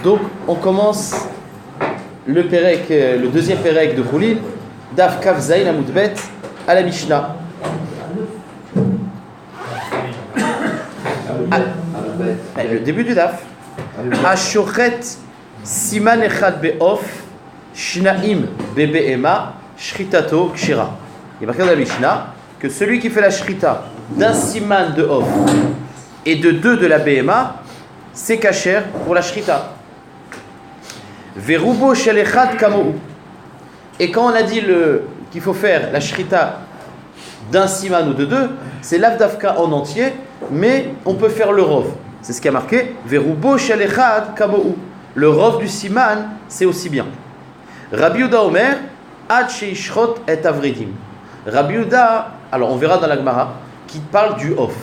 Donc, on commence le deuxième Pérec de Choulin, Daf Kaf Zayin Amoudbet, à la Mishnah. Le début du Daf. Ashochet Siman Echad Be'of, Shnaim Bebe'ema, Shritato Kshira. Il est marqué dans la Mishnah que celui qui fait la Shrita d'un Siman de Off et de deux de la Be'ema, c'est kasher pour la Shrita. Verubo shel echad kamou. Et quand on a dit qu'il faut faire la Shrita d'un Siman ou de deux, c'est l'Avdavka en entier, mais on peut faire le Rov. C'est ce qui a marqué Verubo shel echad kamou. Le Rov du Siman, c'est aussi bien. Rabbi Yehuda Omer, Ad sheishrot et avridim. Rabbi Yehuda, alors on verra dans la Gemara, qui parle du Off.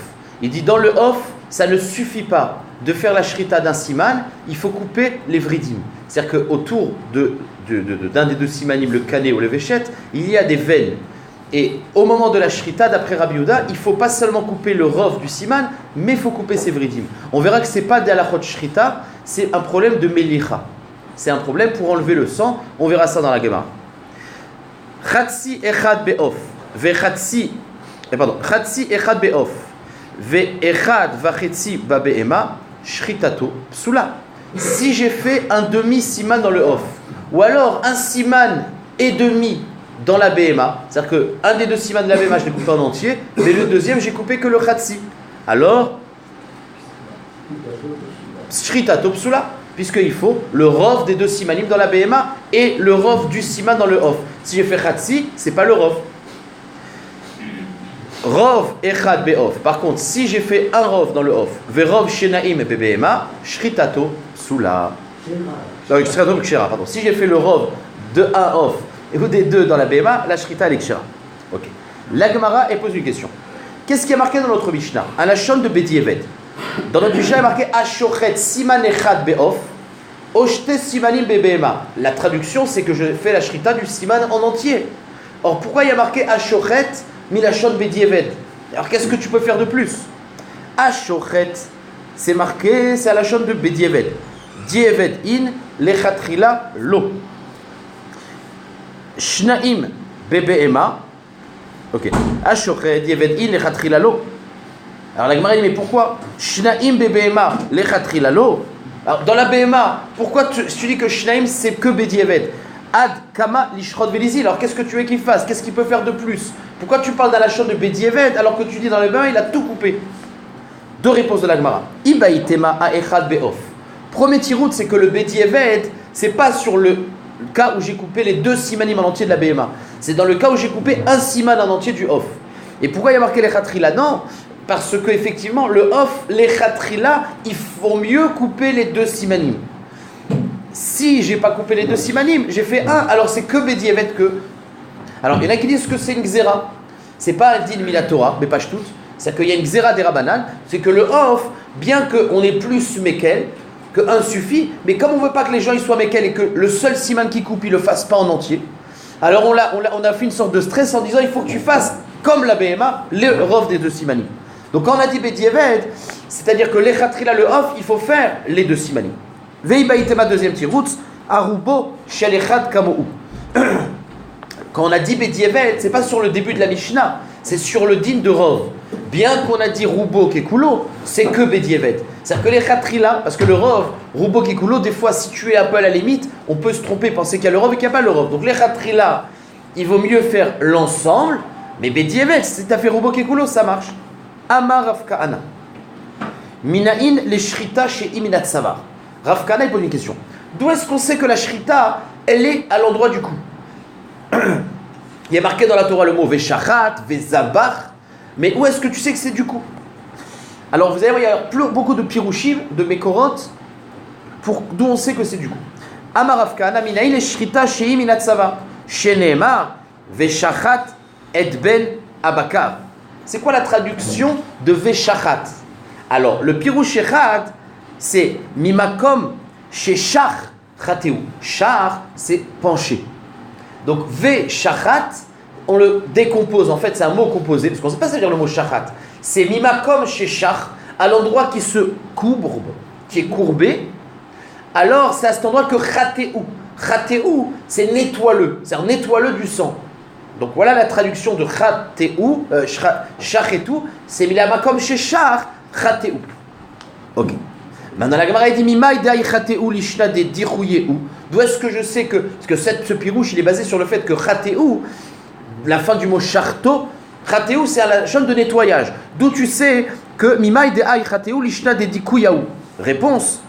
Il dit dans le Off, ça ne suffit pas de faire la Shrita d'un Siman, il faut couper les vridim. C'est-à-dire qu'autour d'un des deux Simanim, le Kané ou le Véchet, il y a des veines. Et au moment de la Shrita, d'après Rabbi Yehuda, il ne faut pas seulement couper le Rov du Siman, mais il faut couper ses vridim. On verra que ce n'est pas d'Alachot Shrita, c'est un problème de Melicha. C'est un problème pour enlever le sang. On verra ça dans la Gemara. Chatsi echad be'of, chatsi echad be'of, echad vachetsi babe'ema, shritato psula. Si j'ai fait un demi-siman dans le off, ou alors un siman et demi dans la BMA, c'est-à-dire qu'un des deux siman de la BMA, je l'ai coupé en entier, mais le deuxième, j'ai coupé que le chatsi. Alors, shritato psula, puisqu'il faut le rov des deux simanim dans la BMA et le rov du siman dans le off. Si j'ai fait chatsi, c'est pas le rov. Rov echad be'of. Par contre, si j'ai fait un rov dans le off, verov shenaim be'bema, shritato psula. Shritato kshira, pardon. Si j'ai fait le rov de un off et ou des deux dans la BMA, la shrita elle est kshira. Ok. La Gemara elle pose une question. Qu'est-ce qui est marqué dans notre Mishnah? Un lachon de Bedieved. Dans notre Mishnah, il est marqué Ashochet Siman Echad Be'of, Oshte Simanim Be'bema. La traduction, c'est que je fais la Shrita du Siman en entier. Or, pourquoi il y a marqué Ashochet Milachon Bedieved? Alors, qu'est-ce que tu peux faire de plus? Ashochet, c'est marqué, c'est à la lachon de Bedieved. Dieved in, Lechatrila lo. Shnaim Be'bema. Ok. Ashochet, Dieved in, Lechatrila lo. Alors la Gemara dit, mais pourquoi Shnaim bebema lechatrilalo? Alors dans la BMA, pourquoi tu dis que Shnaim c'est que Bedieved? Ad kama lishrod velizi. Alors qu'est-ce que tu veux qu'il fasse? Qu'est-ce qu'il peut faire de plus? Pourquoi tu parles d'un lachon de Bedieved alors que tu dis dans le BMA il a tout coupé? Deux réponses de la Gemara. Ibaitema a echad beof. Premier tirout, c'est que le Bedieved, c'est pas sur le cas où j'ai coupé les deux simanim en entier de la BMA. C'est dans le cas où j'ai coupé un siman en entier du off. Et pourquoi il y a marqué lechatrila? Non, parce que effectivement le off, les khatrila, il faut mieux couper les deux simanim. Si j'ai pas coupé les deux simanim, j'ai fait un, alors c'est que Bedieved que. Alors il y en a qui disent que c'est une xéra. C'est pas un din milatora, mais pas tout. C'est qu'il y a une xéra des rabanan, c'est que le off, bien qu'on ait plus mekel, que un suffit, mais comme on veut pas que les gens ils soient mekel et que le seul siman qui coupe il le fasse pas en entier, alors on a fait une sorte de stress en disant il faut que tu fasses comme la BMA, le rov des deux simanim. Donc quand on a dit Bedieved, c'est-à-dire que l'Echatrila, le off, il faut faire les deux simanim. Veibaïtema, deuxième tiroutz, Arubo shel echad kamou. Quand on a dit Bedieved, c'est pas sur le début de la Mishnah, c'est sur le din de Rov. Bien qu'on a dit Rubo Kekulo, c'est que Bedieved. C'est-à-dire que l'Echatrila, parce que le Rov, Rubo Kekulo, des fois si tu es un peu à la limite, on peut se tromper, penser qu'il y a le Rov et qu'il n'y a pas le Rov. Donc l'Echatrila, il vaut mieux faire l'ensemble, mais Bedieved, si tu as fait Rubo Kekulo, ça marche. Amar Rav Kahana. Minaïn les shrita chez Iminat Savar. Rav Kahana il pose une question. D'où est-ce qu'on sait que la shrita, elle est à l'endroit du cou? Il y a marqué dans la Torah le mot Veshachat, Vezabach, mais où est-ce que tu sais que c'est du cou? Alors vous allez voir, il y a beaucoup de pirouchim, de Mekorot, d'où on sait que c'est du cou. Amar Rav Kahana, Minaïn les shrita chez Iminat Savar. Chez Nehemar, Veshachat et Ben Abakar. C'est quoi la traduction de Veshachat? Alors, le pirouche echad, c'est mimakom sheshach chateu. Shach, c'est penché. Donc, Veshachat, on le décompose. En fait, c'est un mot composé, parce qu'on ne sait pas ça dire le mot shachat. C'est mimakom sheshach, à l'endroit qui se courbe, qui est courbé. alors c'est à cet endroit que Khateou. Khateou, c'est nettoie-le, c'est-à-dire nettoie-le du sang. Donc voilà la traduction de Khateou, Shachetou, c'est Milama comme chez Shach, Khateou. Ok. Maintenant la Gemara dit Mimaï dai Khateou lishna de dirouyeou. D'où est-ce que je sais que, parce que ce pirouche il est basé sur le fait que Khateou, la fin du mot Sharto, Khateou c'est la chaîne de nettoyage. D'où tu sais que Mimaï dai Khateou lishna de dikouyaou. Réponse.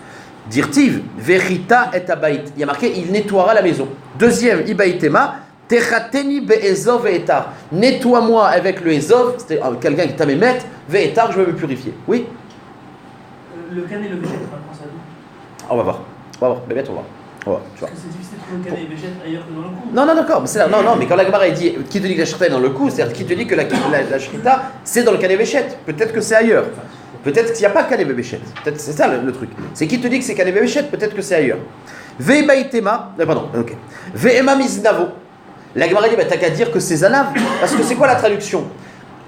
Dirtiv, verita et abaït. Il y a marqué, il nettoiera la maison. Deuxième, ibaïtema, techateni be'ezov ve'etar. Nettoie-moi avec le ezov, c'était quelqu'un qui t'a mis mettre, ve'etar, je vais me purifier. Oui? Le can et le végète, on pense à d'où? On va voir. Bébé, on va voir. Parce que c'est difficile de trouver le can et le végète ailleurs que dans le cou. Non, d'accord, mais c'est là. Non, mais quand la Gemara dit, qui te dit que la shrita est dans le cou, c'est-à-dire qui te dit que la shrita, c'est dans le can et véchette. Peut-être que c'est ailleurs. Peut-être qu'il n'y a pas Kané Béchet. Peut-être c'est ça le truc. C'est qui te dit que c'est Kané Béchet, peut-être que c'est ailleurs. Ve'baitema, pardon, ok. Ve'ema miznavo. La Gemara dit, t'as qu'à dire que c'est Zanav. Parce que c'est quoi la traduction?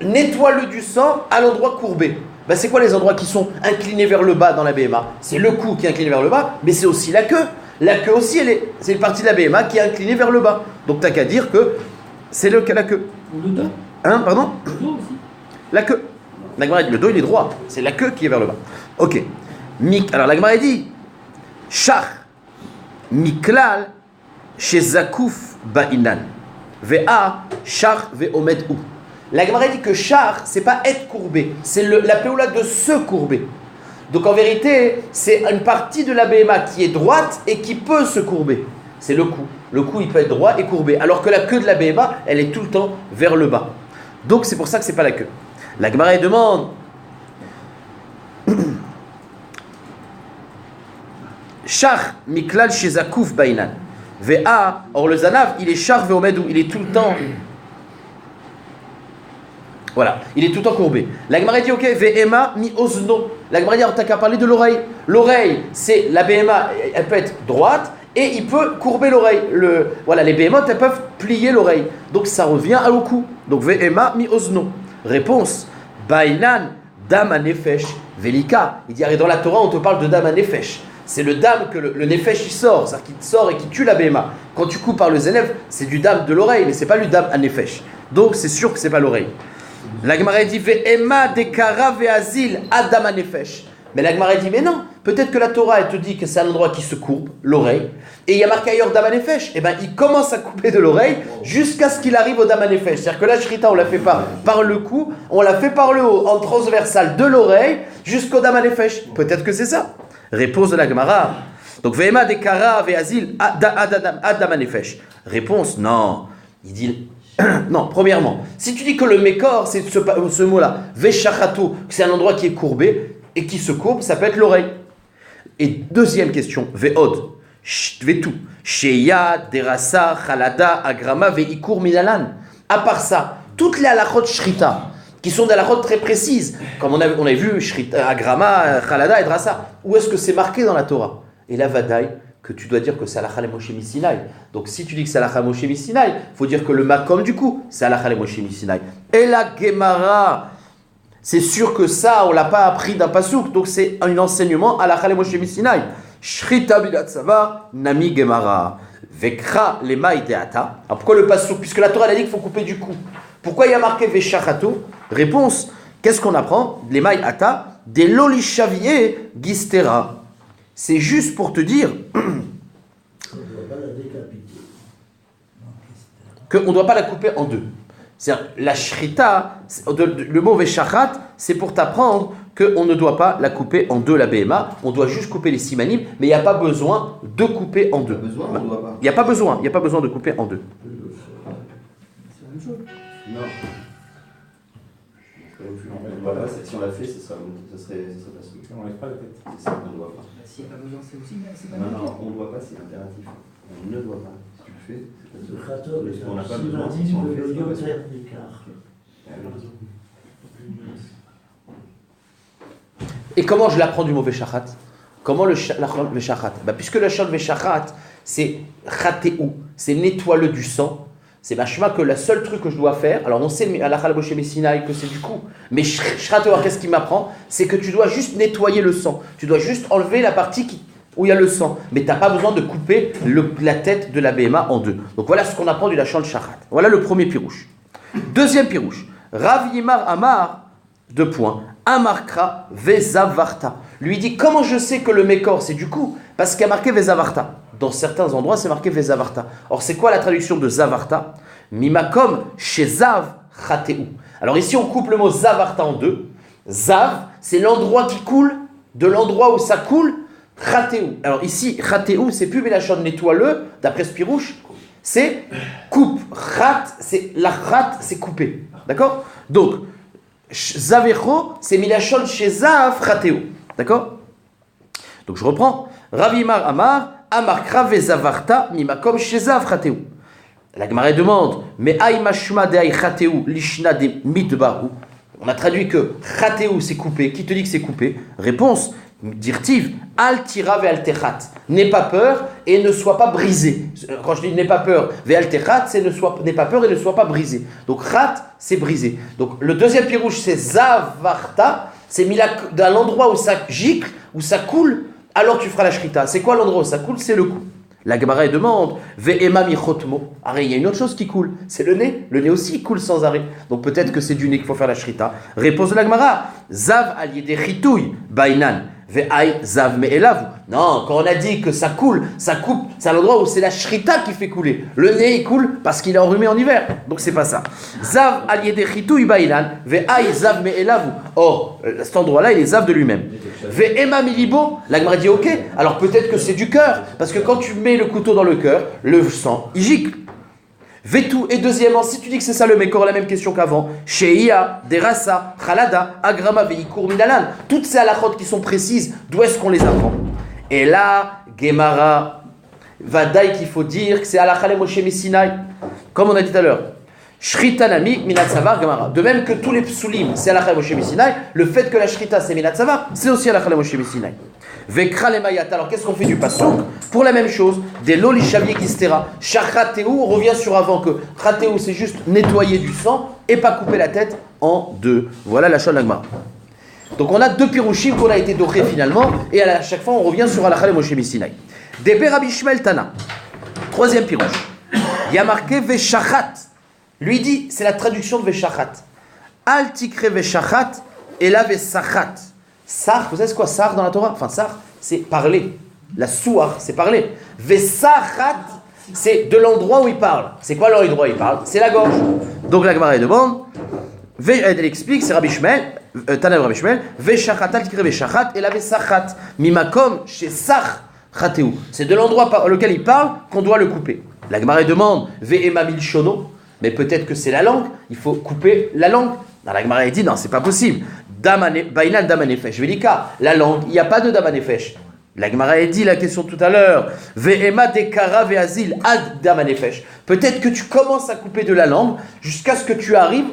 Nettoie-le du sang à l'endroit courbé. C'est quoi les endroits qui sont inclinés vers le bas dans la BMA? C'est le cou qui est incliné vers le bas, mais c'est aussi la queue. La queue aussi, c'est une partie de la BMA qui est inclinée vers le bas. Donc t'as qu'à dire que c'est la queue. Ou le dos. Hein, pardon? Le dos aussi. La queue. La Gemara dit, le dos il est droit, c'est la queue qui est vers le bas. Ok. Alors la Gemara dit, Shach, Miklal, Shezakouf Ba'inan, Ve'a, Shach, Ve'omed ou. La Gemara dit que Shach, c'est pas être courbé, c'est la péoula de se courber. Donc en vérité, c'est une partie de la BMA qui est droite et qui peut se courber. C'est le cou. Le cou il peut être droit et courbé, alors que la queue de la BMA, elle est tout le temps vers le bas. Donc c'est pour ça que c'est pas la queue. La Gemara demande Shach miklal shezakouf bainan. Ve'a, or le zanav, il est char ve'omedou, il est tout le temps. Voilà, il est tout le temps courbé. La Gemara dit ok, ve'ema mi ozno. La Gemara dit alors t'as qu'à parler de l'oreille. L'oreille, c'est la BMA, elle peut être droite et il peut courber l'oreille. Voilà, les BMA, elles peuvent plier l'oreille. Donc ça revient au cou. Donc ve'ema mi ozno. Réponse, Bainan, Dam Nefesh, Velika. Il dit, dans la Torah, on te parle de Dam Nefesh. C'est le Dam que le Nefesh il sort, c'est-à-dire qu'il sort et qui tue la BMA. Quand tu coupes par le Zenev, c'est du Dam de l'oreille, mais c'est pas le Dam Nefesh. Donc c'est sûr que c'est pas l'oreille. La Gemara dit, Ve'ema dekara ve'azil Adam Nefesh. Mais la Gemara dit, mais non, peut-être que la Torah, elle te dit que c'est un endroit qui se courbe, l'oreille, et il y a marqué ailleurs Dam Nefesh. Et bien, il commence à couper de l'oreille jusqu'à ce qu'il arrive au Dam Nefesh. C'est-à-dire que la shrita, on la fait pas par le cou, on la fait par le haut, en transversal de l'oreille, jusqu'au Dam Nefesh. Peut-être que c'est ça. Réponse de la Gemara. Donc, Ve'ema dekara ve'azil Adam Nefesh. Réponse, non. Il dit, non, premièrement, si tu dis que le mécor, c'est ce mot-là, ve'shachato, que c'est un endroit qui est courbé, et qui se courbe, ça peut être l'oreille. Et deuxième question, ve'od, ve'tu, sheya, derasa, chalada, agrama, ve'ikur minalan. À part ça, toutes les halachot shrita, qui sont des halachot très précises, comme on a vu, shrita, agrama, chalada et drasa, où est-ce que c'est marqué dans la Torah? Et la vadaï, que tu dois dire que c'est halakha le Moshe Misinaï. Donc si tu dis que c'est halakha Moshe Misinaï, il faut dire que le makom du coup, c'est halakha le Moshe Misinaï. Et la Gemara, c'est sûr que ça, on ne l'a pas appris d'un pasouk, donc c'est un enseignement halakha le Moshe Misinaï. Shrita bidatsava, nami Gemara. Vekra lema ideata. Alors pourquoi le pasouk? Puisque la Torah a dit qu'il faut couper du cou. Pourquoi il y a marqué veshachato? Réponse, qu'est-ce qu'on apprend? Lema ideata, de lolishavie gistera. C'est juste pour te dire qu'on ne doit pas la couper en deux. C'est-à-dire, la shrita, le mot veshachat, c'est pour t'apprendre qu'on ne doit pas la couper en deux, la BMA. On doit juste couper les simanim, mais il n'y a pas besoin de couper en deux. Il n'y a pas besoin de couper en deux. C'est la même chose. Non. Voilà, si on l'a fait, ça serait pas ce On n'enlève pas la tête. C'est ça qu'on ne doit pas. S'il n'y a pas besoin, c'est aussi, c'est pas Non, mal. on ne doit pas, c'est impératif. On ne doit pas. Si tu le fais, c'est pas ça. On On n'a n'a pas besoin. Si on le fait, c'est pas ça. Et comment je l'apprends du mot veshachat? Comment le veshachat? Puisque le shol veshachat, c'est chatéou, c'est nettoie-le du sang. C'est machma que le seul truc que je dois faire, alors on sait à la Chalaboshe Messinaï que c'est du coup, mais Shratewa, qu'est-ce qu'il m'apprend? C'est que tu dois juste nettoyer le sang. Tu dois juste enlever la partie où il y a le sang. Mais tu n'as pas besoin de couper la tête de la BMA en deux. Donc voilà ce qu'on apprend du Lachon Shachat. Voilà le premier pirouche. Deuxième pirouche. Rav Yimar Amar, 2 points. Amarkra Vezavarta. Lui dit, comment je sais que le Mekor c'est du coup? Parce qu'il y a marqué Vezavarta. Dans certains endroits, c'est marqué Vezavarta. Or, c'est quoi la traduction de Zavarta? Mimakom chez Zav Chateu. Alors ici, on coupe le mot Zavarta en deux. Zav, c'est l'endroit qui coule, de l'endroit où ça coule, Chateu. Alors ici, Chateu, c'est plus Mélachon nettoie-le, d'après Spirouche, c'est coupe. Chat, c'est la chat, c'est coupé. D'accord? Donc, Zavecho, c'est Milachon chez Zav Chateu. D'accord? Donc je reprends. Ravimar Amar, Amar Krave Zavarta, Mimakom chez Zav Chateu. La Gemara demande, mais Aïmashma de Aï Chateu, Lishna de Mitbaru. On a traduit que Chateu c'est coupé. Qui te dit que c'est coupé? Réponse, Dirtiv, Al tira ve altechat. N'aie pas peur et ne sois pas brisé. Quand je dis n'aie pas peur, ve altechat, c'est n'aie pas peur et ne sois pas brisé. Donc chat, c'est brisé. Donc le deuxième pirouche, c'est zavarta, c'est mis dans l'endroit où ça gicle, où ça coule, alors tu feras la shrita. C'est quoi l'endroit où ça coule? C'est le cou. La Gemara demande, ve ema michotmo. Arrête, il y a une autre chose qui coule, c'est le nez. Le nez aussi coule sans arrêt. Donc peut-être que c'est du nez qu'il faut faire la shrita. Réponse de la Gemara, zav aliyede chitouy bainan. Ve'aï zav me'elavu. Non, quand on a dit que ça coule, ça coupe, c'est à l'endroit où c'est la shrita qui fait couler. Le nez, il coule parce qu'il est enrhumé en hiver. Donc c'est pas ça. Zav aliyede chitouy bainan. Ve'aï zav me'elavu. Or, cet endroit-là, il est zav de lui-même. Ve'ema milibo. La Gemara dit ok, alors peut-être que c'est du cœur. Parce que quand tu mets le couteau dans le cœur, le sang, il gicle. Vetou, et deuxièmement, si tu dis que c'est ça le Mekor, la même question qu'avant, Sheia, Derasa, Khalada, Agrama, Veikur, Minalan, toutes ces halakhot qui sont précises, d'où est-ce qu'on les apprend? Et là, Gemara, Vadaï qu'il faut dire que c'est Halakha le Moshe Misinaï, comme on a dit tout à l'heure. Shritanami, Minat Savar, Gemara. De même que tous les psulim, c'est Halakha le Moshe Misinaï, le fait que la Shrita c'est Minat Savar, c'est aussi Halakha le Moshe Misinaï. Vekra le Mayat. Alors qu'est-ce qu'on fait du passouk? Pour la même chose, des loli shavier gistera. Shachateu, on revient sur avant que Chateu c'est juste nettoyer du sang et pas couper la tête en deux. Voilà la Shalagma. Donc on a 2 pirouchim qu'on a été dorés finalement et à chaque fois on revient sur Halakha le Moshe Misinaï. Deber Rabbi Shmuel Tana. 3e pirouche. Il y a marqué Veshachat. Lui dit, c'est la traduction de Veshachat. Al tikre Veshachat et la Vesachat. Sar, vous savez c'est quoi Sar dans la Torah? Enfin, Sar, c'est parler. La Souar, c'est parler. Vesachat, c'est de l'endroit où il parle. C'est quoi l'endroit où il parle? C'est la gorge. Donc la Gemara demande, elle explique, c'est Rabbi Shmuel, Tanav Rabbi Shmuel, Veshachat, al-tikre Veshachat, et la Vesachat, mimakom, chez Sar, Chateu. C'est de l'endroit par lequel il parle qu'on doit le couper. La Gemara demande, Ve'ema milshono, mais peut-être que c'est la langue, il faut couper la langue. Dans la Gemara, il dit, non, c'est pas possible. Bainal damanefesh. Velika, la langue, il n'y a pas de damanefesh. La Gemara a dit la question tout à l'heure. Ve'ema dekara ve'azil ad damanefesh. Peut-être que tu commences à couper de la langue jusqu'à ce que tu arrives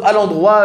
à l'endroit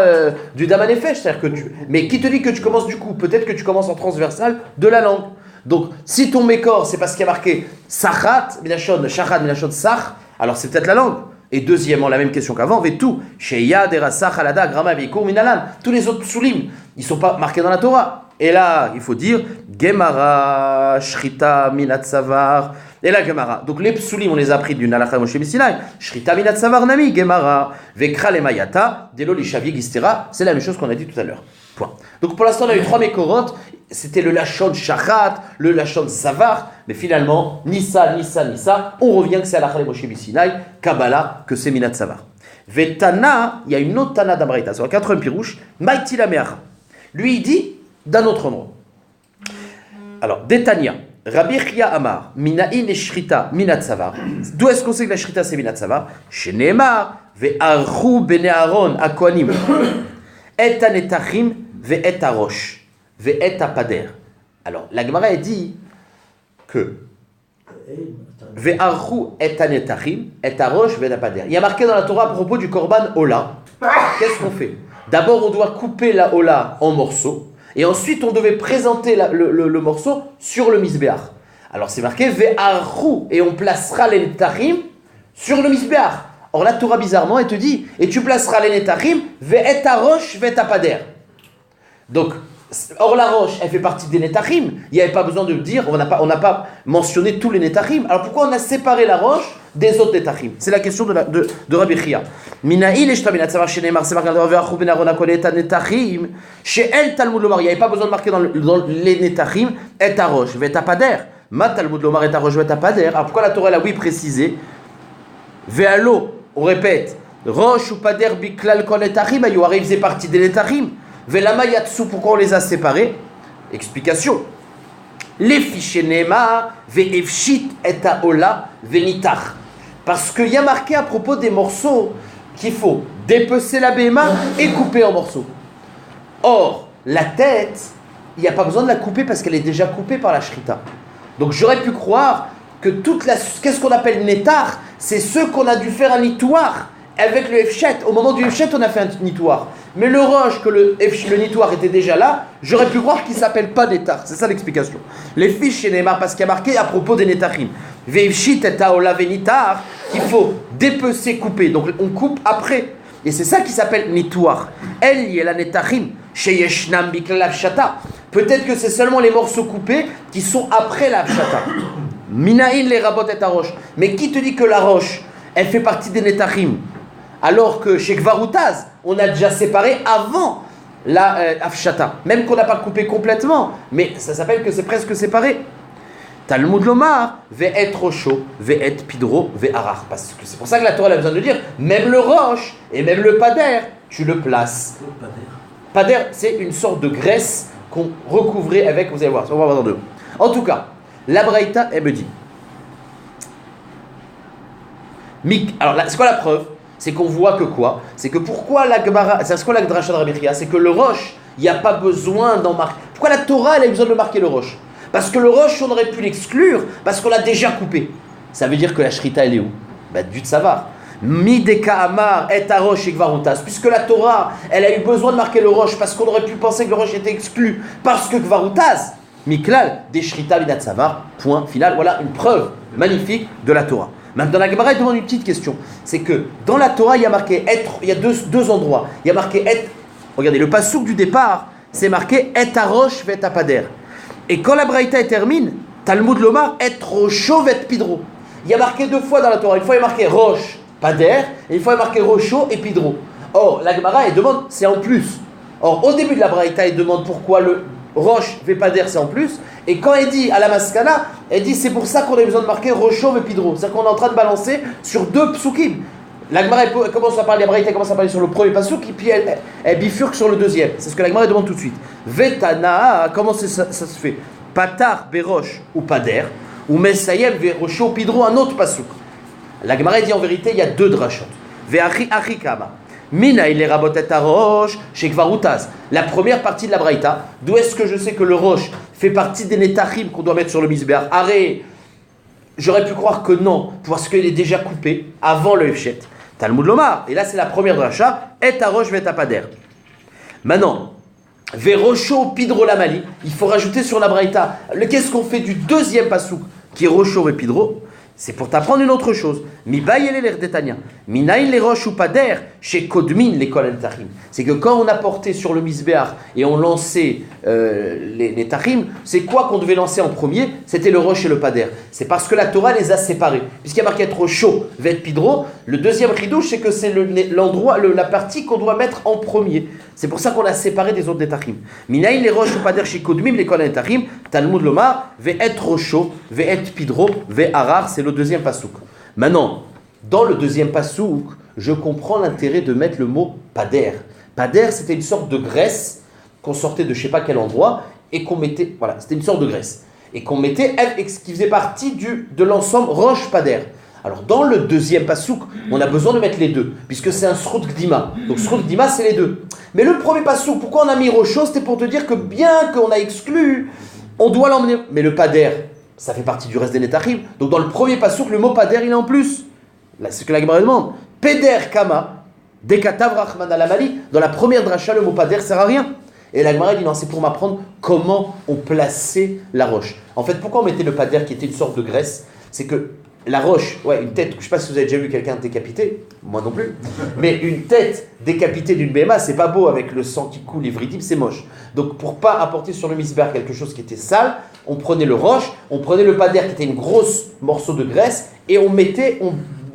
du damanefesh. C'est-à-dire que mais qui te dit que tu commences du coup? Peut-être que tu commences en transversal de la langue. Donc, si ton mécor, c'est parce qu'il y a marqué sachat, minachon, shachat, minachon, sach, alors c'est peut-être la langue. Et deuxièmement, la même question qu'avant, Vetou, Sheya, Derasa, Khalada, Grama, Veikur, Minalan. Tous les autres soulim, ils ne sont pas marqués dans la Torah. Et là, il faut dire Gemara, Shrita, Minat Savar. Et là, Gemara. Donc les psulim, on les a pris d'une halakha Moshe Misinaï. Shrita, Minat Savar, Nami, Gemara. Vekra, le Mayata, Delo, Lishavi, Gistera. C'est la même chose qu'on a dit tout à l'heure. Point. Donc pour l'instant, on a eu 3 mékorotes. C'était le Lachon Shachat, le Lachon Savar. Mais finalement, ni ça. On revient que c'est halakha Moshe Misinaï, Kabbalah, que c'est Minat Savar. Vetana, il y a une autre Tana d'Amraïta, sur la 4e pirouche, Maïti la Meacha. Lui, il dit d'un autre endroit. Alors, Detania, Rabbi Chia Amar, Minaïn et Shrita, Minat Savar. D'où est-ce qu'on sait que la Shrita c'est Minat Savar? Chez Neymar, Ve'archu bene Aaron, Akoanim, Et anetachim, ve'et arosh, ve'et apader. Alors, la Gemara a dit que Ve'archu et anetachim, et arosh, ve'et apader. Il y a marqué dans la Torah à propos du korban Ola. Qu'est-ce qu'on fait? D'abord, on doit couper la Ola en morceaux. Et ensuite, on devait présenter le morceau sur le misbéach. Alors, c'est marqué Ve'archu, et on placera les netachim sur le misbéach. Or, la Torah, bizarrement, elle te dit, et tu placeras les netachim Ve'et arosh, ve'et apader. Donc, Or la roche, elle fait partie des Netachim. Il n'y avait pas besoin de dire, on n'a pas mentionné tous les Netachim. Alors pourquoi on a séparé la roche des autres Netachim? C'est la question de Rabbi Chia. Minaïl et Shtamina Tzavar Shenemar, c'est marqué dans Ve'achou ben Aaron HaKohen et Netachim. Chez El Talmud Lomar, il n'y avait pas besoin de marquer dans les Netachim et ta roche, Ve'ta Pader. Ma Talmud Lomar et ta roche, Ve'ta Pader. Alors pourquoi la Torah l'a oui précisé? Ve'alo, on répète, roche ou Pader biklal kol Netachim, Ayouari faisait partie des Netachim. Velama Yatsu, pourquoi on les a séparés? Explication. Les fichiers Nema, Ve'evshit et Aola, Venitach. Parce qu'il y a marqué à propos des morceaux qu'il faut dépecer la béma et couper en morceaux. Or, la tête, il n'y a pas besoin de la couper parce qu'elle est déjà coupée par la shrita. Donc j'aurais pu croire que qu'est-ce qu'on appelle netar? C'est ceux qu'on a dû faire un nitoire avec le efchet. Au moment du efchet, on a fait un nitoire. Mais le roche, que le nitoire était déjà là, j'aurais pu croire qu'il ne s'appelle pas netar. C'est ça l'explication. Les fiches chez Neymar, parce qu'il y a marqué à propos des netachim. Ve'ivshit et aola venitar, qu'il faut dépecer, couper. Donc on coupe après. Et c'est ça qui s'appelle nitoire. El yela netachim, chez yeshnam bikla l'avshata. Peut-être que c'est seulement les morceaux coupés qui sont après l'avshata. Minaïn les rabot et roche. Mais qui te dit que la roche, elle fait partie des netachim? Alors que chez Gvaroutaz, on a déjà séparé avant la Afshata. Même qu'on n'a pas coupé complètement, mais ça s'appelle que c'est presque séparé. Talmud Lomar, ve'et rosho, ve'et pidro, ve'arar. Parce que c'est pour ça que la Torah a besoin de dire, même le roche et même le pader, tu le places. Pader, c'est une sorte de graisse qu'on recouvrait avec, vous allez voir, on va voir dans deux. En tout cas, la Braïta, elle me dit. Alors, c'est quoi la preuve? C'est qu'on voit que quoi? C'est que pourquoi la Gemara, c'est quoi la dracha de Rabbi Chia? C'est que le roche, il n'y a pas besoin d'en marquer. Pourquoi la Torah, elle a besoin de marquer le roche? Parce que le roche, on aurait pu l'exclure, parce qu'on l'a déjà coupé. Ça veut dire que la shrita, elle est où? Du tsavar. Mideka amar et roche et gvarutas. Puisque la Torah, elle a eu besoin de marquer le roche, parce qu'on aurait pu penser que le roche était exclu, parce que gvarutas, miklal, des shrita minat tsavar, point final. Voilà une preuve magnifique de la Torah. Même dans la Gemara, il demande une petite question. C'est que dans la Torah, il y a marqué être, il y a deux endroits. Il y a marqué être, regardez, le passouk du départ, c'est marqué et roche vet pader. Et quand la Braïta termine, Talmud Lomar, être rosho vet pidro. Il y a marqué deux fois dans la Torah. Une fois, il y a marqué roche, pader, et une fois, il y a marqué rosho et pidro. Or, la Gemara, elle demande, c'est en plus. Or, au début de la Braïta, elle demande pourquoi le roche vet pader, c'est en plus. Et quand elle dit à la maskana, elle dit c'est pour ça qu'on a besoin de marquer Rosho et Pidro. C'est-à-dire qu'on est en train de balancer sur deux psukim. La Gemara commence à parler, la Braïta commence à parler sur le premier pasuk, et puis elle bifurque sur le deuxième. C'est ce que la Gemara demande tout de suite. Vetana, comment ça se fait? Patar berosh ou pader, ou mesayem verosho pidro, un autre pasuk. La Gemara dit en vérité, il y a deux drachot. Ve'achi achikama. Mina il est rabotet à roche chez Gvaroutaz. La première partie de la Braïta, d'où est-ce que je sais que le roche fait partie des netachim qu'on doit mettre sur le misbéar? Arrête, j'aurais pu croire que non, parce qu'il est déjà coupé avant le Efchet. Talmud Lomar, et là c'est la première dracha, et à roche vet à pader. Maintenant, Verosho pidro lamali, il faut rajouter sur la Braïta. Qu'est-ce qu'on fait du deuxième pasouk qui est Rosho et pidro? C'est pour t'apprendre une autre chose. Mi bayele l'erdetania, minaïn les roches ou pader, chez Kodmin les kol tachim. C'est que quand on apportait sur le misbéar et on lançait les tachim, c'est quoi qu'on devait lancer en premier? C'était le roche et le pader. C'est parce que la Torah les a séparés. Puisqu'il y a marqué être chaud, vet pidro, le deuxième ridouche, c'est que c'est l'endroit, la partie qu'on doit mettre en premier. C'est pour ça qu'on a séparé des autres netachim. Minaïn les roches ou pader, chez Kodmin les kol tachim, Talmud Lomar, ve être chaud, ve être pidro, ve arar, c'est le deuxième pasouk. Maintenant, dans le deuxième pasouk, je comprends l'intérêt de mettre le mot pader. Pader, c'était une sorte de graisse qu'on sortait de je ne sais pas quel endroit et qu'on mettait, voilà, c'était une sorte de graisse. Et qu'on mettait, qui faisait partie de l'ensemble roche-pader. Alors, dans le deuxième pasouk, on a besoin de mettre les deux, puisque c'est un srout gdima. Donc, srout gdima, c'est les deux. Mais le premier pasouk, pourquoi on a mis rocho? C'était pour te dire que bien qu'on a exclu, on doit l'emmener. Mais le pader, ça fait partie du reste des netachim. Donc dans le premier pasouk, le mot pader, il est en plus. Là, c'est ce que la Gemara demande. Peder kama, dekatav rachman alamali. Dans la première dracha, le mot pader sert à rien. Et la Gemara dit non, c'est pour m'apprendre comment on plaçait la roche. En fait, pourquoi on mettait le pader qui était une sorte de graisse? C'est que la roche, ouais, une tête, je ne sais pas si vous avez déjà vu quelqu'un décapité, moi non plus, mais une tête décapitée d'une BMA, c'est pas beau avec le sang qui coule, les vridim, c'est moche. Donc pour pas apporter sur le misber quelque chose qui était sale, on prenait le roche, on prenait le pader qui était une grosse morceau de graisse et on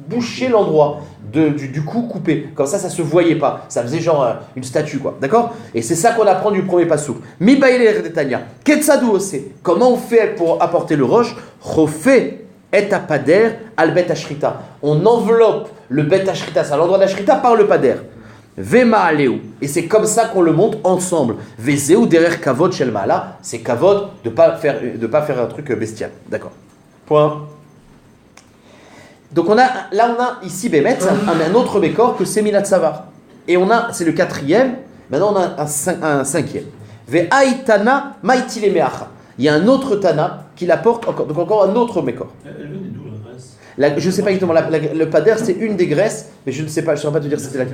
bouchait l'endroit du cou coupé. Comme ça se voyait pas. Ça faisait genre une statue, quoi. D'accord? Et c'est ça qu'on apprend du premier passouk. Mi baïle retania. Ketsadou ose. Comment on fait pour apporter le roche? Chofé et pader al bet ashrita. On enveloppe le bet ashrita, c'est à l'endroit d'ashrita, par le pader. Vema aleu. Et c'est comme ça qu'on le monte ensemble. Vezeu derrière kavod shel mala. C'est kavod de pas faire un truc bestial. D'accord. Point. Donc on a ici Bémet, un autre Bécor que Séminat Savar. Et c'est le 4e, maintenant on a un 5e. Ve'aitana maitile meacha. Il y a un autre Tana qui l'apporte encore, donc encore un autre Bécor. Elle venait d'où la graisse? Je ne sais pas exactement, le pader c'est une des graisses, mais je ne sais pas te dire si c'était la...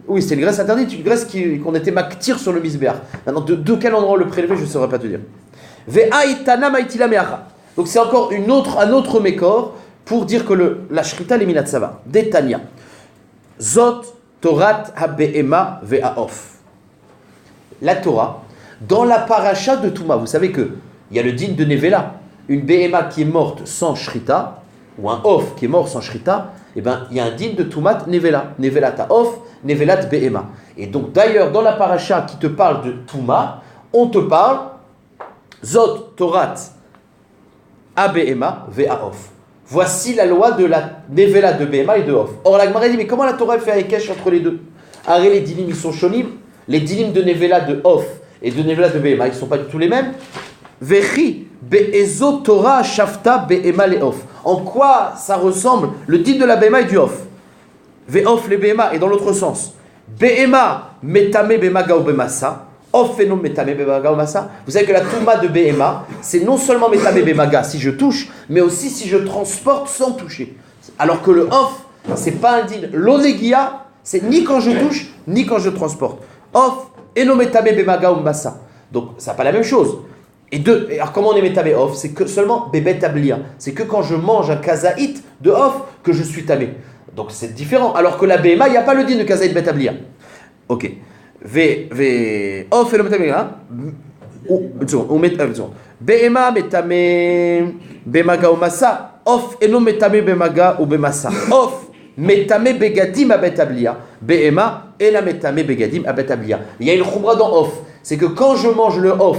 Oui, c'était une graisse interdite, une graisse qu'on était maktir sur le misbéar. Maintenant, de quel endroit on le prélever, je ne saurais pas te dire. Ve'aitana maitile meacha. Donc c'est encore un autre Bécor, pour dire que la shrita l'éminat sava, d'Etania, Zot Torat HaBe'ema Ve'aof. La Torah, dans la paracha de Touma, vous savez qu'il y a le din de Nevela, une Be'ema qui est morte sans shrita, ou un Of qui est mort sans shrita, et bien il y a un din de Toumat Nevela, Nevelat Of, Nevelat Be'ema. Et donc d'ailleurs, dans la paracha qui te parle de Touma, on te parle Zot Torat HaBe'ema Ve'aof. Voici la loi de la Nevela de Behema et de Of. Or, la Gemara dit, mais comment la Torah fait un Ekesh entre les deux? Arrête, les dinim, ils sont shonim. Les dinim de Nevela de Of et de Nevela de Behema, ils ne sont pas du tout les mêmes. Vechi, Be'ezo Torah Shafta Behema le Of. En quoi ça ressemble le din de la Behema et du Of? Ve'of le Behema, et dans l'autre sens. Behema, Metame Behema Gao Bemasa. Off et non metame bemaga ou massa. Vous savez que la touma de Behema, c'est non seulement metame bemaga si je touche, mais aussi si je transporte sans toucher. Alors que le off, c'est pas un din. L'onegia, c'est ni quand je touche, ni quand je transporte. Off et non metame bemaga ou massa. Donc, ça n'a pas la même chose. Alors comment on est metame off? C'est que seulement bébé tablia. C'est que quand je mange un kazaït de off que je suis tamé. Donc c'est différent. Alors que la Behema, il n'y a pas le din de kazaït betablia. Ok. Off et le metame Behema metame bemaga ou massa. Off et non metame bemaga ou bemassa. Off metame begadim abetablia. Behema et la metame begadim abetablia. Il y a une khumra dans off. C'est que quand je mange le off,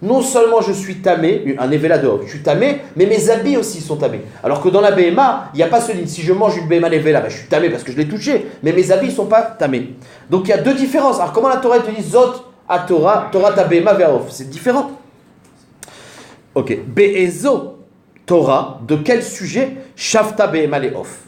non seulement je suis tamé, un évela de off, je suis tamé, mais mes habits aussi sont tamés. Alors que dans la Behema, il n'y a pas ce lit. Si je mange une Behema nevela, je suis tamé parce que je l'ai touché, mais mes habits ne sont pas tamés. Donc il y a deux différences. Alors comment la Torah te dit Zot à Torah, Torah ta Behema vers off? C'est différent. Ok. Be'ezo Torah, de quel sujet? Shafta Behema le off.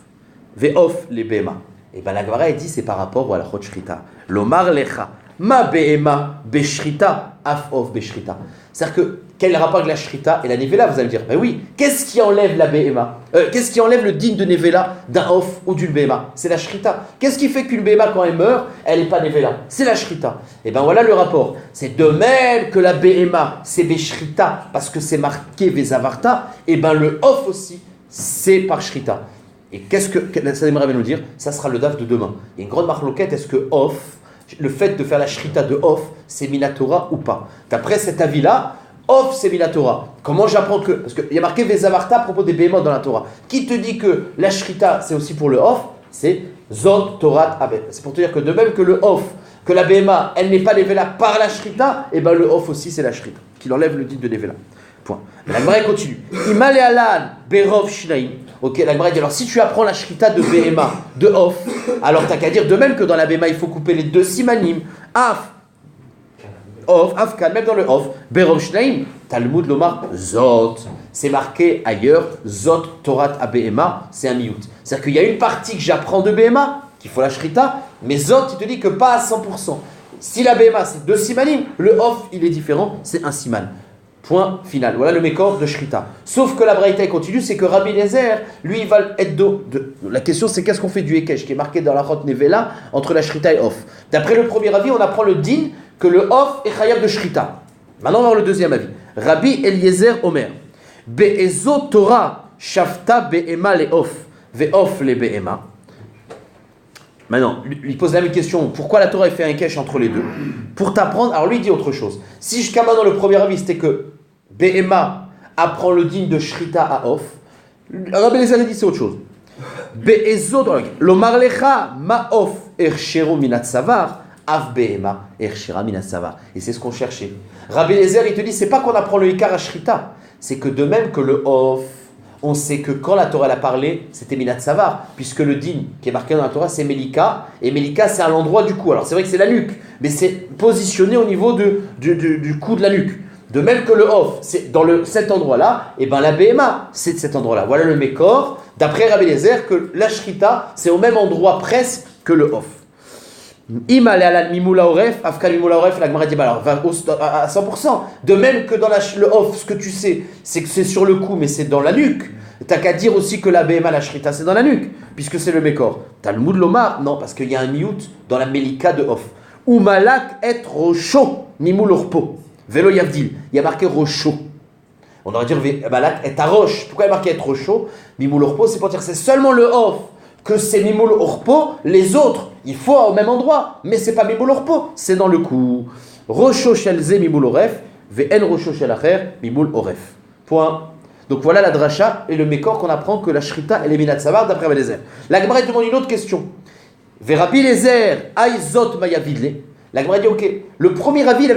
Ve'off les Behema. Et bien la Gemara dit c'est par rapport à la Chot Shrita. Lomar lecha. Ma Behema Beshrita, Af of Beshrita. C'est-à-dire que, quel rapport avec la Shrita et la Nevela? Vous allez me dire, ben oui, qu'est-ce qui enlève la Behema? Qu'est-ce qui enlève le din de Nevela d'un Off ou d'une Behema? C'est la Shrita. Qu'est-ce qui fait qu'une Behema, quand elle meurt, elle n'est pas Nevela? C'est la Shrita. Et ben voilà le rapport. C'est de même que la Behema, c'est Beshrita, parce que c'est marqué Vezavarta, et ben le Off aussi, c'est par Shrita. Et qu'est-ce que ça aimerait nous dire? Ça sera le daf de demain. Il y a une grande marloquette, est-ce que Off, le fait de faire la shrita de Off, c'est Minatora ou pas? D'après cet avis-là, Off, c'est Minatora. Comment j'apprends que... Parce qu'il y a marqué Vezavarta à propos des Behemoth dans la Torah. Qui te dit que la shrita, c'est aussi pour le Off? C'est Zot Torat Abed. C'est pour te dire que de même que le Off, que la Behema, elle n'est pas Nevela par la shrita, et bien le Off aussi, c'est la shrita, qui enlève le dit de Nevela. Point. La Gemara continue. Imale alan berov shnaim. Ok, la Gemara dit alors si tu apprends la shrita de Behema, de Off, alors t'as qu'à dire de même que dans la Behema il faut couper les deux simanim, Af, Off, Afkan, même dans le Off, berov shnaim, Talmud lomar Zot. C'est marqué ailleurs, Zot Torat à Behema, c'est un miout. C'est-à-dire qu'il y a une partie que j'apprends de Behema, qu'il faut la shrita, mais Zot il te dit que pas à 100%. Si la Behema c'est deux simanim, le Off il est différent, c'est un siman. Point final. Voilà le mécor de Shrita. Sauf que la Braïta continue, c'est que Rabbi Eliezer, lui, il va être la question, c'est qu'est-ce qu'on fait du Ekesh, qui est marqué dans la Chot Nevela, entre la Shrita et Off. D'après le premier avis, on apprend le din que le Off est Chayab de Shrita. Maintenant, on va voir le deuxième avis. Rabbi Eliezer Omer. Be'ezo Torah Shafta be'ema le off, ve'off le be'ema. Maintenant, il pose la même question. Pourquoi la Torah fait un cache entre les deux? Pour t'apprendre. Alors lui il dit autre chose. Si jusqu'à maintenant le premier avis c'était que be'ema apprend le digne de shrita à off, Rabbi Eliezer dit c'est autre chose. Be'ezot, lomar lecha ma off ershero minat savar. Av be'ema ershera minat savar. Et c'est ce qu'on cherchait. Rabbi Eliezer, il te dit, c'est pas qu'on apprend le ikar à shrita, c'est que de même que le off, on sait que quand la Torah a parlé, c'était minat savar, puisque le din qui est marqué dans la Torah, c'est melika, et melika, c'est à l'endroit du cou. Alors c'est vrai que c'est la nuque, mais c'est positionné au niveau du cou de la nuque. De même que le off, c'est dans cet endroit-là, et ben la be'ema, c'est de cet endroit-là. Voilà le mékor, d'après Rabbi Eliezer, que la shrita, c'est au même endroit presque que le off. Imale ala mimoula oref, afkal mimoula oref, la Gemara dit bah alors va à 100%. De même que dans le off, ce que tu sais, c'est que c'est sur le cou, mais c'est dans la nuque. T'as qu'à dire aussi que la BMA, la shrita, c'est dans la nuque, puisque c'est le mékor. Talmud lomar, non, parce qu'il y a un miout dans la melika de off. Ou malak et rocho, mimoul orpo. Vélo yavdil, il y a marqué rocho. On aurait dit malak et aroche. Pourquoi il y a marqué et rocho? Mimoul orpo, c'est pour dire que c'est seulement le off que c'est mimoul orpo, les autres, il faut au même endroit, mais c'est pas mimoul orpo, c'est dans le cou. Rocho shelze mimoul oref, ve'en rocho shel acher mimoul oref. Point. Donc voilà la dracha et le mékor qu'on apprend que la shrita elle est minat savar d'après Rabbi Eliezer. La Gemara demande une autre question. Rabbi Eliezer aizot mayavidle. La Gemara dit ok, le premier avis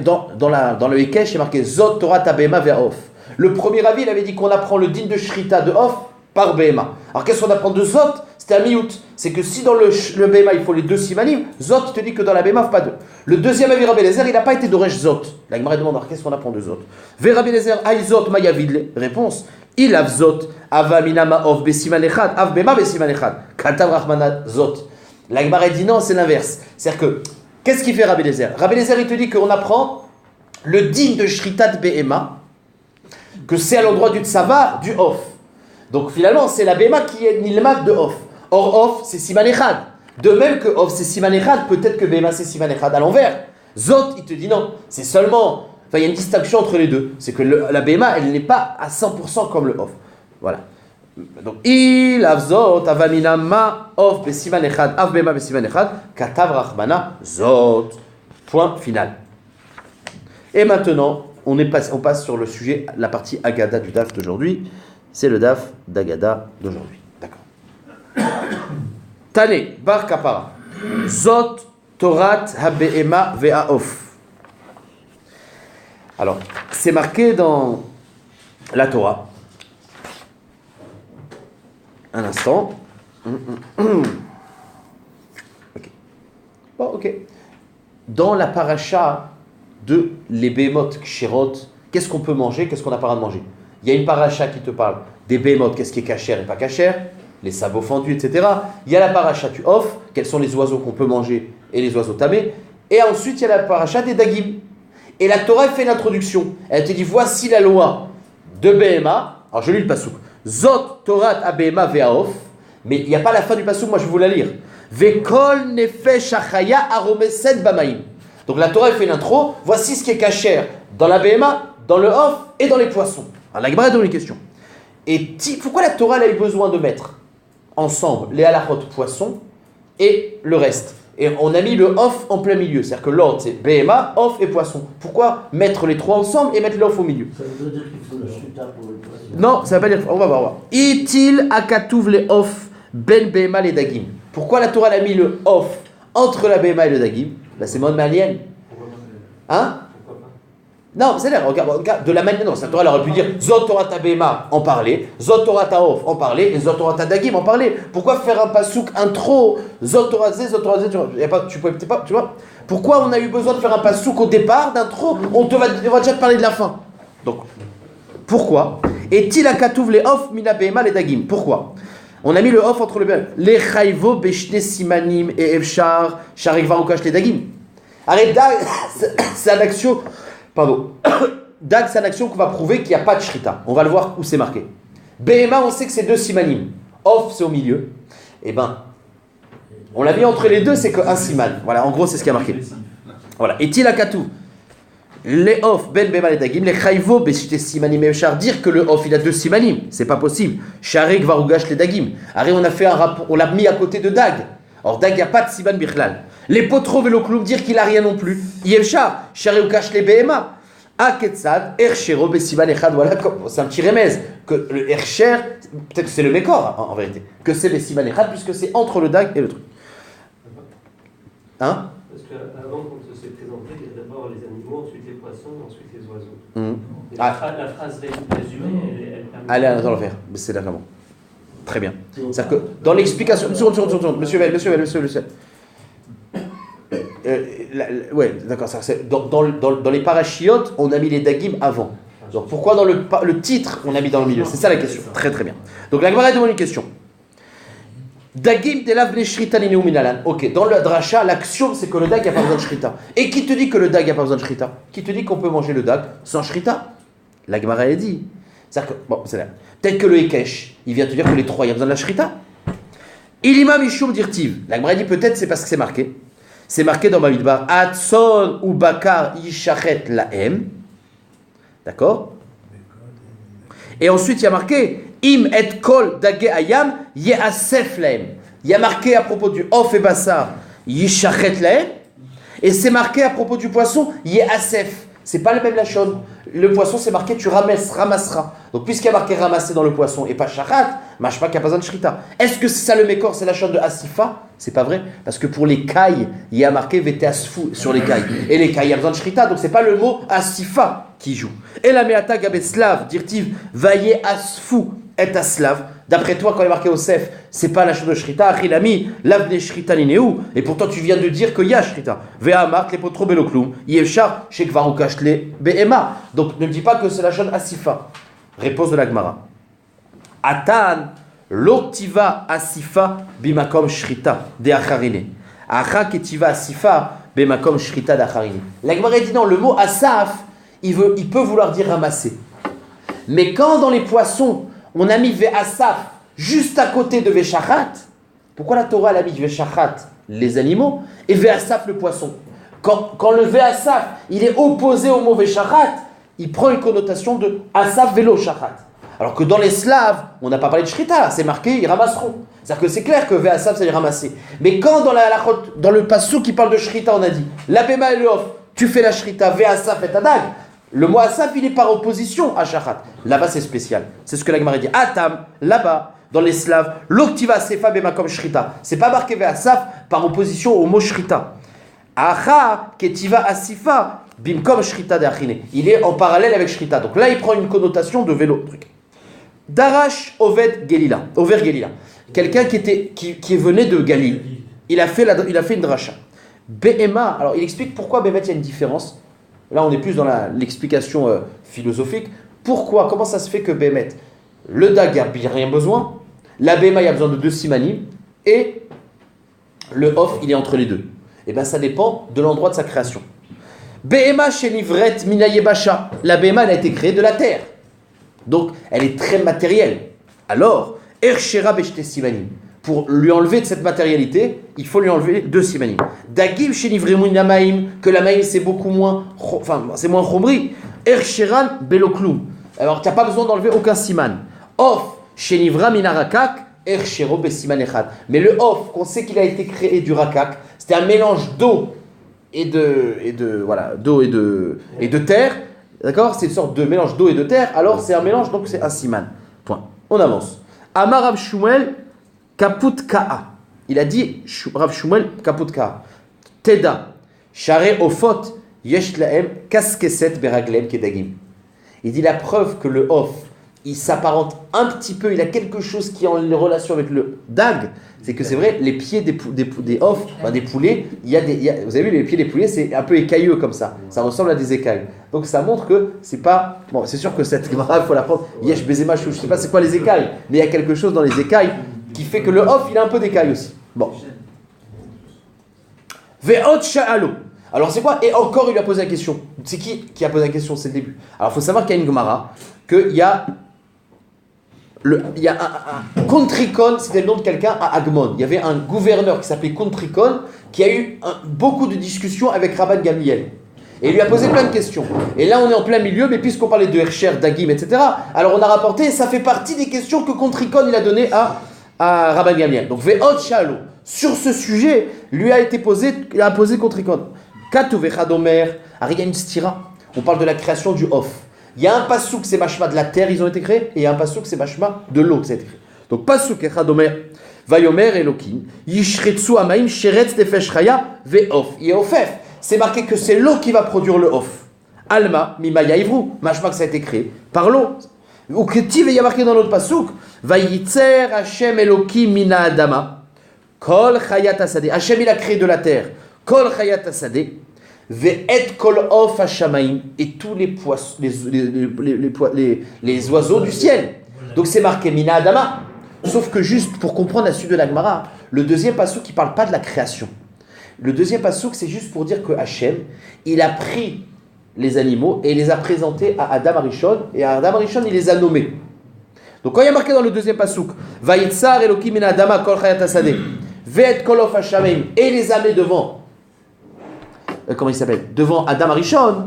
dans le Hekesh il est marqué zot Torah tabema ve'of. Le premier avis il avait dit qu'on apprend le din de shrita de off par Behema. Alors qu'est-ce qu'on apprend de Zot? C'était un miout. C'est que si dans le Behema il faut les deux simanim, Zot te dit que dans la Behema il ne faut pas deux. Le deuxième avis Rabbi Eliezer, il n'a pas été d'Oresh Zot. La Gemara demande alors qu'est-ce qu'on apprend de Zot? Ve Rabbi Eliezer, Aï Zot mayavidle. Réponse. Il av Zot, avamina ma'ov besiman echad, av Behema besiman echad. Katav rachmana Zot. La Gemara dit non, c'est l'inverse. C'est-à-dire que, qu'est-ce qu'il fait Rabbi Eliezer? Rabbi Eliezer il te dit qu'on apprend le din de Shritat Behema, que c'est à l'endroit du Tsava, du Off. Donc finalement, c'est la Behema qui est Nilmat de Off. Or, Off, c'est Siman Echad. De même que Off, c'est Siman Echad, peut-être que Behema, c'est Siman Echad à l'envers. Zot, il te dit non. C'est seulement. Enfin, il y a une distinction entre les deux. C'est que la Behema, elle n'est pas à 100% comme le Off. Voilà. Donc, il avzot, avamina ma, Off, Siman Echad, av Behema, Siman Echad, katav rachmana, Zot. Point final. Et maintenant, on passe sur le sujet, la partie Agada du DAF d'aujourd'hui. C'est le DAF d'Agada d'aujourd'hui. D'accord. Tane, bar kapara. Zot, Torat, habe'ema, ve'aof. Alors, c'est marqué dans la Torah. Un instant. Ok. Bon, ok. Dans la paracha de les Behemoth Kshirot, qu'est-ce qu'on peut manger, qu'est-ce qu'on n'a pas le droit de manger? Il y a une paracha qui te parle des Behemoth, qu'est-ce qui est cachère et pas cachère, les sabots fendus, etc. Il y a la paracha du Off, quels sont les oiseaux qu'on peut manger et les oiseaux tamés. Et ensuite, il y a la paracha des Dagim. Et la Torah fait l'introduction. Elle te dit, voici la loi de Behema. Alors, je lis le pasouk. Zot Torat Abehema Ve'aof. Mais il n'y a pas la fin du pasouk, moi je vais vous la lire. Ve'kol nefesh achaya aromesed bamaim. Donc la Torah fait l'intro. Voici ce qui est cachère dans la Behema, dans le Off et dans les poissons. Alors la Gemara donne une question. Et pourquoi la Torah a eu besoin de mettre ensemble les halachot poissons et le reste? Et on a mis le off en plein milieu. C'est-à-dire que l'ordre c'est Behema, off et poisson. Pourquoi mettre les trois ensemble et mettre l'off au milieu? Ça veut dire qu'il faut le shrita pour le poisson. Non, ça ne veut pas dire. On va voir. Itil akatouv les off ben Behema les dagim. Pourquoi la Torah a mis le off entre la Behema et le dagim? Bah, c'est mode malien. Hein? Non, c'est-à-dire, regarde, de la manière, non, la Torah aurait pu dire Zot Torah ta Behema en parler, Zot Torah ta Off en parler, et Zot Torah ta Dagim en parler. Pourquoi faire un pasouk intro, Zot Torah Zé, Zot Torah Zé, tu pouvais peut-être pas, tu vois? Pourquoi on a eu besoin de faire un pasouk au départ d'intro? On va déjà te parler de la fin. Donc, pourquoi? Et Tilakatouv les Off, Mina Behema les Dagim. Pourquoi? On a mis le Off entre le Behema. Les Chayvo, Beshne Simanim et Evshar, Sharikvar Ukash les Dagim. Arrête, c'est un action. Pardon. Dag, c'est une action qu'on va prouver qu'il n'y a pas de shrita. On va le voir où c'est marqué. Behema, on sait que c'est deux simanim. Off, c'est au milieu. Eh ben, on l'a mis entre les deux, c'est qu'un siman. Voilà, en gros, c'est ce qui a marqué. Voilà. Et tilakatu. les off ben bema les dagim, les chayvo beshite simanim efshar, dire que le off il a 2 simanim, c'est pas possible. Sharek varugash les dagim. Arrête, on a fait un rapport, on l'a mis à côté de dag. Or dag, il n'y a pas de siman bichlal. Les potro velokloum, dire qu'il a rien non plus. Yefshar, sharek ukash les behema. Aketsad, ershero besiman echad, voilà, c'est un petit remèze. Que le ercher, peut-être que c'est le mécor en vérité, que c'est les siman echad, puisque c'est entre le dag et le truc. Hein? Parce qu'avant, quand ça s'est présenté, il y a d'abord les animaux, ensuite les poissons, ensuite les oiseaux. Et la phrase résumée, elle permet... Allez, attends, on va faire. C'est d'accord. Très bien. C'est-à-dire que dans l'explication... Une seconde. Monsieur Vel. Ouais, d'accord. Dans les parachiotes, on a mis les dagim avant. Donc pourquoi dans le titre, on a mis dans le milieu? C'est ça la question. Très très bien. Donc la Gemara demande une question. Dagim de la shrita ninu minalan. Ok, dans le dracha, l'action c'est que le dag n'a pas besoin de shrita. Et qui te dit que le dag n'a pas besoin de shrita? Qui te dit qu'on peut manger le dag sans shrita? La Gemara a dit. C'est-à-dire que, bon, c'est là. Peut-être que le Hekesh, il vient te dire que les 3, il y a besoin de la shrita. Ilima mishum dirtiv. La Gemara dit peut-être c'est parce que c'est marqué. C'est marqué dans Bamidbar. Atson ou bakar yishachet laem. D'accord? Et ensuite il y a marqué. Im et kol dage ayam yeasef laem. Il y a marqué à propos du off et bassar yishachet laem. Et c'est marqué à propos du poisson yeasef. C'est pas le même lachon. Le poisson c'est marqué tu ramasseras. Donc puisqu'il y a marqué ramasser dans le poisson et pas shachat, machma qu'il n'y a pas besoin de shrita. Est-ce que c'est ça le mécor, c'est lachon de asifa? C'est pas vrai. Parce que pour les cailles, il y a marqué vete asfou sur les cailles. Et les cailles, il y a besoin de shrita. Donc c'est pas le mot asifa qui joue. Et la meata gabeslav, dirtiv, vaye asfou et aslav. D'après toi, quand il est marqué Osef, c'est pas la chose de Shrita, Achilami, lavne Shrita ninéou, et pourtant tu viens de dire qu'il y a Shrita. Vea mark les potro belokloum, yevchar, shekvarukash le be'ema. Donc ne me dis pas que c'est la chose Asifa. Réponse de la Gemara. Atan, l'oktiva Asifa, bimakom Shrita, de Acharine. Acha ketiva Asifa, bimakom Shrita d'Acharine. La Gemara dit non, le mot Asaf, il peut vouloir dire ramasser. Mais quand dans les poissons, on a mis Ve'asaf juste à côté de Ve'shachat. Pourquoi la Torah a mis Ve'shachat, les animaux, et Ve'asaf, le poisson? Quand le Ve'asaf, il est opposé au mot Ve'shachat, il prend une connotation de Asaf Velo Shachat. Alors que dans les Slaves, on n'a pas parlé de Shrita, c'est marqué, ils ramasseront. C'est-à-dire que c'est clair que Ve'asaf, ça veut dire ramasser. Mais quand dans le passou qui parle de Shrita, on a dit, la Bema et le Off, tu fais la Shrita, Ve'asaf et Tadag. Le mot Asaf, il est par opposition à Shachat. Là-bas, c'est spécial. C'est ce que la Gemara dit. Atam, là-bas, dans les Slaves, l'oktiva sefa bema comme Shrita. C'est pas marqué vers Asaf par opposition au mot Shrita. Acha, ketiva asifa, bim comme Shrita de Achine. Il est en parallèle avec Shrita. Donc là, il prend une connotation de vélo. Darash Oved Gelila. Over Gelila. Quelqu'un qui venait de Galil. Il a fait une dracha. Behema. Alors, il explique pourquoi Bémet, il y a une différence. Là, on est plus dans l'explication philosophique. Pourquoi? Comment ça se fait que Bémet, le dag n'a rien besoin, la Béma, il y a besoin de 2 simanim, et le off, il est entre les deux? Eh bien, ça dépend de l'endroit de sa création. Béma chez Nivret Minayebasha. La Béma, elle a été créée de la terre. Donc, elle est très matérielle. Alors, Ershera Beshte Simanim. Pour lui enlever de cette matérialité, il faut lui enlever 2 simanim. Dagim chez Nivremun Namaim, que la maïm c'est beaucoup moins, c'est moins chomri. Ercheran Belokloum. Alors tu n'as pas besoin d'enlever aucun siman. Off chez Nivra Minarakak, Erchero Besiman Echad. Mais le off, qu'on sait qu'il a été créé du rakak, c'était un mélange d'eau et de terre. D'accord? C'est une sorte de mélange d'eau et de terre. Alors c'est un mélange, donc c'est un siman. Point. On avance. Amar Rav Shmuel Kaput Ka'a. Il a dit, Rav Shmuel Kaput Ka'a. Teda, Share Ofot, Yesh Laem, Kaskeset Beraglem Kedagim. Il dit la preuve que le off, il s'apparente un petit peu, il a quelque chose qui est en relation avec le dag, c'est que c'est vrai, les pieds des off, des poulets, vous avez vu, les pieds des poulets, c'est un peu écailleux comme ça ressemble à des écailles. Donc ça montre que c'est pas, bon, c'est sûr que cette gemara, il faut la prendre, Yesh Bezema Chou, je sais pas c'est quoi les écailles, mais il y a quelque chose dans les écailles qui fait que le off, il a un peu d'écailles aussi. Bon. Ve'ot sha'alo. Alors c'est quoi? Et encore il lui a posé la question. C'est qui a posé la question? C'est le début. Alors il faut savoir qu'il y a une Gemara, qu'il y a un Contricon, c'était le nom de quelqu'un à Agmon. Il y avait un gouverneur qui s'appelait Contricon qui a eu beaucoup de discussions avec Rabban Gamliel. Et il lui a posé plein de questions. Et là, on est en plein milieu, mais puisqu'on parlait de Hercher, d'Agim, etc., alors on a rapporté, ça fait partie des questions que Contricon il a donné à Rabban Gamliel. Donc, Ve'ot Shalo, sur ce sujet, il a posé Contricon. Katou Vechadomer, il y a une stira. On parle de la création du Off. Il y a un pasouk, c'est machma de la terre, ils ont été créés, et il y a un pasouk, c'est machma de l'eau, qui a été créé. Donc, pasouk Echadomer, Vayomer Elokim, Yishretsu Amaim, Sheretz Nefesh Chaya, Ve'of. Yeofef. C'est marqué que c'est l'eau qui va produire le Off. Alma, Mimaya Ivru, machma que ça a été créé par l'eau. Ou Ketiv, il y a marqué dans notre pasouk, Vayitzer Hashem Elokim Mina Adama, Kol Chayat Asadeh. Hashem, il a créé de la terre, Kol Chayat Asadeh. Ve'et kol of hashamaim, et tous les poissons, les oiseaux du ciel. Donc c'est marqué Mina Adama. Sauf que juste pour comprendre la suite de la Gemara, le deuxième passouk qui ne parle pas de la création. Le deuxième passouk, c'est juste pour dire que Hachem, il a pris les animaux et il les a présentés à Adam Arishon, et à Adam Arishon, il les a nommés. Donc quand il y a marqué dans le deuxième passouk, Vayitzar Elokim Mina Adama kol chayat hasadeh, ve'et kol of hashamaim, et les a mis devant. Comment il s'appelle? Devant Adam Arishon,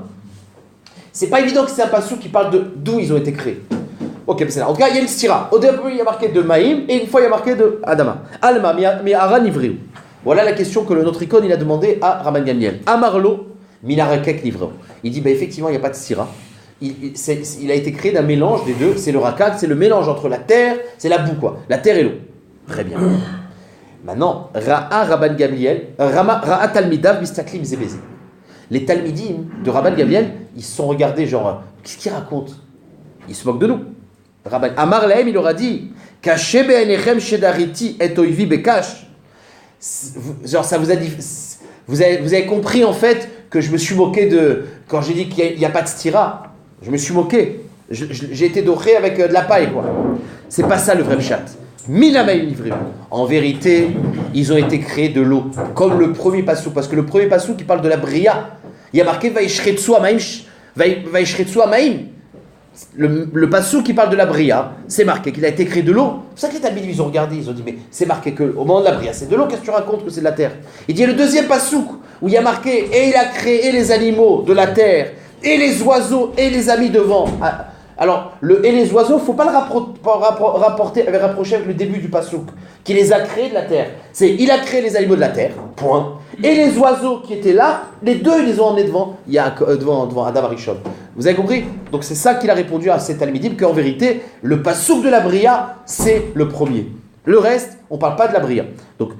c'est pas évident que c'est un passouk qui parle d'où ils ont été créés. Ok, c'est là. En tout cas, il y a une stira. Au début, il y a marqué de Maïm, et une fois, il y a marqué de Adama. Alma, mi Aran Ivriou. Voilà la question que le notre icône, il a demandé à Rabban Gamliel. Amarlo, minarakek Ivriou. Il dit, effectivement, il n'y a pas de stira. Il a été créé d'un mélange des deux. C'est le rakak, c'est le mélange entre la terre, c'est la boue, quoi. La terre et l'eau. Très bien. Maintenant, Ra'a Rabban Gamliel, Ra'a Talmidav Mistaklim Zebeze. Les Talmidim de Rabban Gamliel, ils se sont regardés genre, qu'est-ce qu'ils racontent? Ils se moquent de nous. Rabban Amar Lahem, il leur a dit, Kaché be'enechem shedariti et oivi bekash. Genre, ça vous a dit, vous avez compris en fait que je me suis moqué quand j'ai dit qu'il n'y a pas de stira. Je me suis moqué. J'ai été doré avec de la paille, quoi. C'est pas ça le vrai pshat. En vérité, ils ont été créés de l'eau, comme le premier passou, parce que le premier passou qui parle de la bria, il y a marqué Vaishretsu Amaim. Le passou qui parle de la bria, c'est marqué qu'il a été créé de l'eau. C'est ça que les Talmidim, ils ont regardé, ils ont dit, mais c'est marqué qu'au moment de la bria, c'est de l'eau, qu'est-ce que tu racontes que c'est de la terre? Il dit, le deuxième passou, où il y a marqué, et il a créé les animaux de la terre, et les oiseaux, et les a mis devant. Alors, et les oiseaux, il ne faut pas le rapprocher avec le début du passouk, qui les a créés de la terre. C'est, il a créé les animaux de la terre, point. Et les oiseaux qui étaient là, les deux, ils les ont emmenés devant Adam Arishon. Vous avez compris? Donc c'est ça qu'il a répondu à cet Talmidim, qu'en vérité, le passouk de la bria, c'est le premier. Le reste, on ne parle pas de la bria. Donc,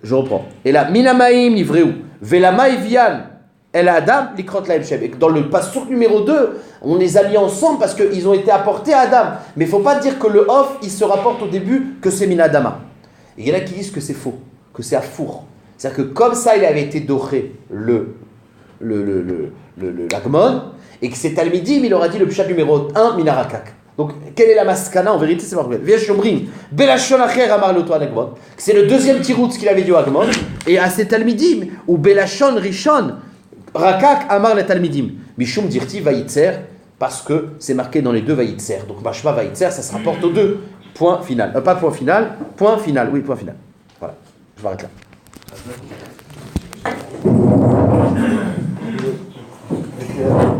je reprends. Et là, Minamaim Ivreou, Velama Vian, El Adam, Likrot Lahem Shem. Et dans le passouk numéro 2, on les a mis ensemble parce qu'ils ont été apportés à Adam. Mais il ne faut pas dire que le Off, il se rapporte au début que c'est Minadama. Et il y en a qui disent que c'est faux, que c'est à four. C'est-à-dire que comme ça, il avait été doré l'Agmon, et que c'est Talmidim, il aura dit le pshat numéro 1, Minarakak. Donc, quelle est la maskana? En vérité, c'est marqué. C'est le deuxième tirout qu'il avait dit au Agmon, et à ces Talmidim, ou Belashon Rishon, Rakak Amar le Talmidim. Mishum Dirti Vayitzer, parce que c'est marqué dans les deux Vayitzer. Donc, Mashma Vayitzer, ça se rapporte aux deux. Point final. Pas point final, point final. Oui, point final. Voilà. Je m'arrête là.